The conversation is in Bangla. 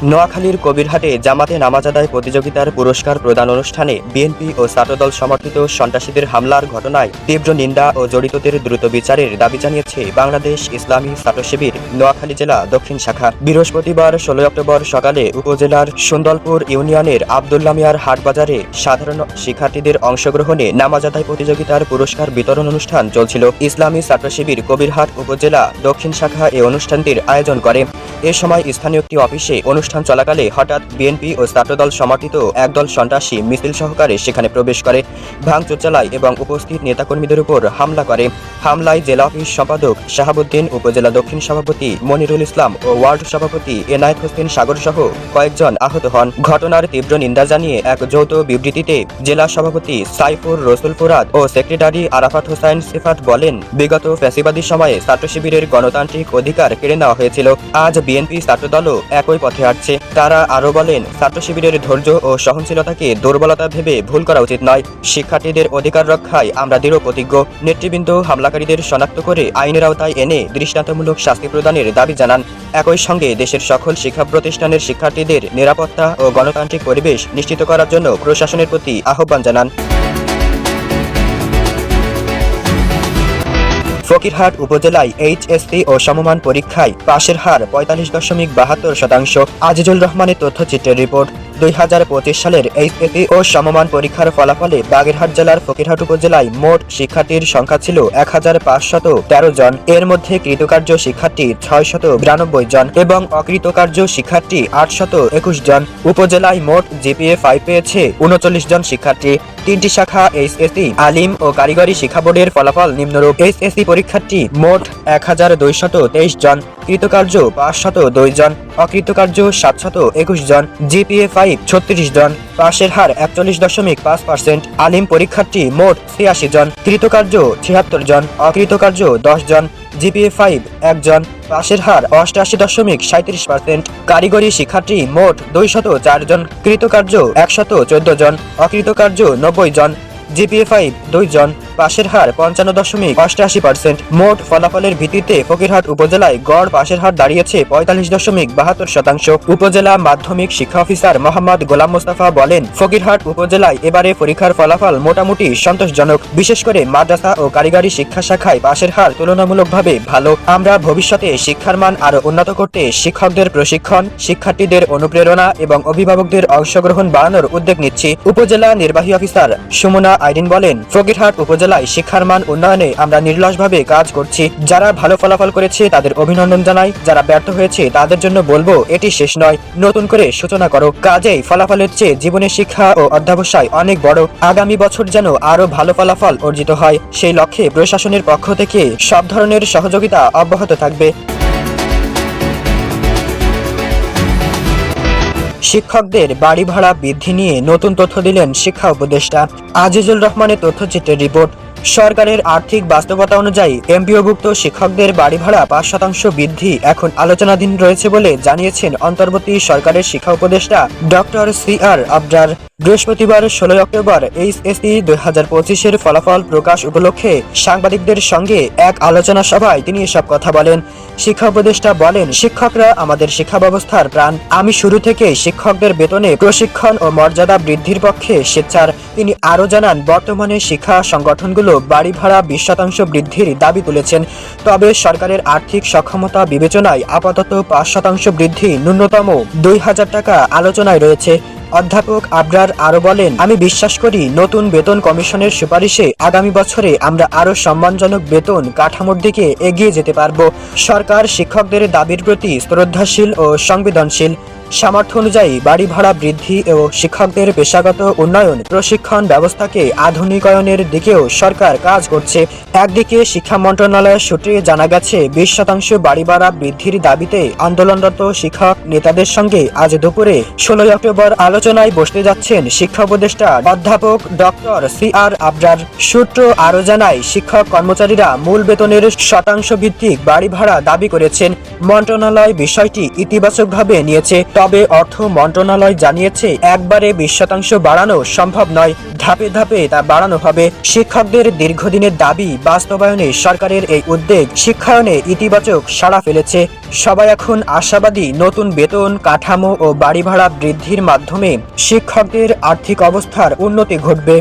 নোয়াখালীর কবিরহাটে জামাতে নামাজ আদায় প্রতিযোগিতার পুরস্কার প্রদান অনুষ্ঠানে বিএনপি ও ছাত্রদল সমর্থিত সন্ত্রাসীদের হামলার ঘটনায় তীব্র নিন্দা ও জড়িতদের দ্রুত বিচারের দাবি জানিয়েছে বাংলাদেশ ইসলামী ছাত্র শিবির নোয়াখালী জেলা দক্ষিণ শাখা। বৃহস্পতিবার 16 অক্টোবর সকালে উপজেলার সুন্দরপুর ইউনিয়নের আব্দুল্লাহ মিয়ার হাটবাজারে সাধারণ শিক্ষার্থীদের অংশগ্রহণে নামাজ আদায় প্রতিযোগিতার পুরস্কার বিতরণ অনুষ্ঠান চলছিল। ইসলামী ছাত্র শিবির কবিরহাট উপজেলা দক্ষিণ শাখা এই অনুষ্ঠানটির আয়োজন করে। এ সময় স্থানীয় একটি অফিসে অনুষ্ঠান চলাকালে হঠাৎ বিএনপি ও ছাত্রদল সমর্থিত একদল সন্ত্রাসী মিছিল সহকারে সেখানে প্রবেশ করে, ভাঙচুর চালায় এবং উপস্থিত নেতাকর্মীদের উপর হামলা করে। হামলায় জেলা অফিস সম্পাদক শাহাবুদ্দিন, উপজেলা দক্ষিণ সভাপতি মনিরুল ইসলাম ও ওয়ার্ড সভাপতি এনায়েত হোসেন সাগর সহ কয়েকজন আহত হন। ঘটনার তীব্র নিন্দা জানিয়ে এক যৌথ বিবৃতিতে জেলা সভাপতি সাইফুর রসুল ফুরাদ ও সেক্রেটারি আরাফাত হোসেন সিফাত বলেন, বিগত ফ্যাসিবাদী সময়ে ছাত্র শিবিরের গণতান্ত্রিক অধিকার কেড়ে নেওয়া হয়েছিল। আজ বিএনপি ছাত্রদলও একই পথে হাঁটছে। তারা আরো বলেন, ছাত্র শিবিরের ধৈর্য ও সহনশীলতাকে দুর্বলতা ভেবে ভুল করা উচিত নয়। শিক্ষার্থীদের অধিকার রক্ষায় আমরা দৃঢ় প্রতিজ্ঞ। নেতৃবৃন্দ হামলাকারীদের শনাক্ত করে আইনের আওতায় এনে দৃষ্টান্তমূলক শাস্তি প্রদানের দাবি জানান। একই সঙ্গে দেশের সকল শিক্ষা প্রতিষ্ঠানের শিক্ষার্থীদের নিরাপত্তা ও গণতান্ত্রিক পরিবেশ নিশ্চিত করার জন্য প্রশাসনের প্রতি আহ্বান জানান। ফকিরহাট উপজেলায় এইচএসসি ও সমমান পরীক্ষায় পাশের হার 45.72%। আজিজুল রহমানের তথ্যচিত্রের রিপোর্ট। 2025 সালের এইচএসসি ও সমমান পরীক্ষার ফলাফলে বাগেরহাট জেলার ফকিরহাট উপজেলায় মোট শিক্ষার্থীর সংখ্যা ছিল 1513 জন। এর মধ্যে কৃতকার্য শিক্ষার্থী 692 জন এবং অকৃতকার্য শিক্ষার্থী 821 জন। উপজেলায় মোট জিপিএ 5 পেয়েছে 39 জন শিক্ষার্থী। 3টি শাখা এইচএসসি, আলিম ও কারিগরি শিক্ষা বোর্ডের ফলাফল নিম্নরূপ। এইচএসসি পরীক্ষার্থী মোট 1223 জন, কৃতকার্য 502 জন, অকৃতকার্য 721 জন, জিপিএ 5 36 জন, পাশের হার 41.5%। আলিম পরীক্ষার্থী মোট 86 জন, কৃতকার্য 76 জন, অকৃতকার্য 10 জন, জিপিএ 5 1 জন, পাশের হার 88.37%। কারিগরি শিক্ষার্থী মোট 204 জন, কৃতকার্য 114 জন, অকৃতকার্য 90 জন, জিপিএ 5 2 জন, পাশের হার 55.88%। মোট ফলাফলের ভিত্তিতে ফকিরহাট উপজেলায় গড় পাশের হার দাঁড়িয়েছে 45.72%। উপজেলা মাধ্যমিক শিক্ষা অফিসার মোহাম্মদ গোলাম মোস্তফা বলেন, ফকিরহাট উপজেলায় এবারে পরীক্ষার ফলাফল মোটামুটি সন্তোষজনক। বিশেষ করে মাদ্রাসা ও কারিগরি শিক্ষা শাখায় পাশের হার তুলনামূলকভাবে ভালো। আমরা ভবিষ্যতে শিক্ষার মান আরো উন্নত করতে শিক্ষকদের প্রশিক্ষণ, শিক্ষার্থীদের অনুপ্রেরণা এবং অভিভাবকদের অংশগ্রহণ বাড়ানোর উদ্যোগ নিচ্ছি। উপজেলা নির্বাহী অফিসার সুমনা আইরিন বলেন, ফকিরহাট উপজেলায় শিক্ষার মান উন্নয়নে আমরা নির্লসভাবে কাজ করছি। যারা ভালো ফলাফল করেছে তাদের অভিনন্দন জানাই, যারা ব্যর্থ হয়েছে তাদের জন্য বলবো এটি শেষ নয়, নতুন করে সূচনা করো। কাজেই ফলাফলের চেয়ে জীবনের শিক্ষা ও অধ্যবসায় অনেক বড়। আগামী বছর যেন আরো ভালো ফলাফল অর্জিত হয়, সেই লক্ষ্যে প্রশাসনের পক্ষ থেকে সব ধরনের সহযোগিতা অব্যাহত থাকবে। শিক্ষকদের বাড়ি ভাড়া বৃদ্ধি নিয়ে নতুন তথ্য দিলেন শিক্ষা উপদেষ্টা। আজিজুল রহমানের তথ্যচিত্রের রিপোর্ট। সরকারের আর্থিক বাস্তবতা অনুযায়ী এমপিওভুক্ত শিক্ষকদের বাড়ি ভাড়া 5% বৃদ্ধি এখন আলোচনাধীন রয়েছে বলে জানিয়েছেন অন্তর্বর্তী সরকারের শিক্ষা উপদেষ্টা ডক্টর CR আবরার। বৃহস্পতিবার 16 অক্টোবর এইচএসসি 2025-এর ফলাফল প্রকাশ উপলক্ষে সাংবাদিকদের সঙ্গে এক আলোচনা সভায় তিনি এসব কথা বলেন। শিক্ষা উপদেষ্টা বলেন, শিক্ষকরা আমাদের শিক্ষা ব্যবস্থার প্রাণ। আমি শুরু থেকে শিক্ষকদের বেতনে প্রশিক্ষণ ও মর্যাদা বৃদ্ধির পক্ষে সোচ্চার। তিনি আরও জানান, বর্তমানে শিক্ষা সংগঠনগুলো বাড়ি ভাড়া 20% বৃদ্ধির দাবি তুলেছেন। তবে সরকারের আর্থিক সক্ষমতা বিবেচনায় আপাতত 5% বৃদ্ধি, ন্যূনতম 2000 টাকা আলোচনায় রয়েছে। অধ্যাপক আবরার আরো বলেন, আমি বিশ্বাস করি নতুন বেতন কমিশনের সুপারিশে আগামী বছরে আমরা আরো সম্মানজনক বেতন কাঠামোর দিকে এগিয়ে যেতে পারব। সরকার শিক্ষকদের দাবির প্রতি শ্রদ্ধাশীল ও সংবেদনশীল। সামর্থ্য অনুযায়ী বাড়ি ভাড়া বৃদ্ধি ও শিক্ষকদের পেশাগত উন্নয়ন, প্রশিক্ষণ ব্যবস্থাকে আধুনিকায়নের দিকেও সরকার কাজ করছে। একদিকে শিক্ষা মন্ত্রণালয়ের সূত্রে জানা গেছে 20% বাড়ি ভাড়া বৃদ্ধির দাবিতে আন্দোলনরত শিক্ষক নেতাদের সঙ্গে আজ দুপুরে 16 অক্টোবর আলোচনায় বসতে যাচ্ছেন শিক্ষা উপদেষ্টা অধ্যাপক ডক্টর CR আবরার। সূত্র আরো জানায়, শিক্ষক কর্মচারীরা মূল বেতনের শতাংশ ভিত্তিক বাড়ি ভাড়া দাবি করেছেন। মন্ত্রণালয় বিষয়টি ইতিবাচকভাবে নিয়েছে। তবে অর্থ মন্ত্রণালয় জানিয়েছে একবারে 20% বাড়ানো সম্ভব নয়, ধাপে ধাপে তা বাড়ানো হবে। শিক্ষকদের দীর্ঘদিনের দাবি বাস্তবায়নে সরকারের এই উদ্যোগ শিক্ষায়নে ইতিবাচক সাড়া ফেলেছে। সবাই এখন আশাবাদী নতুন বেতন কাঠামো ও বাড়ি ভাড়া বৃদ্ধির মাধ্যমে শিক্ষকদের আর্থিক অবস্থার উন্নতি ঘটবে।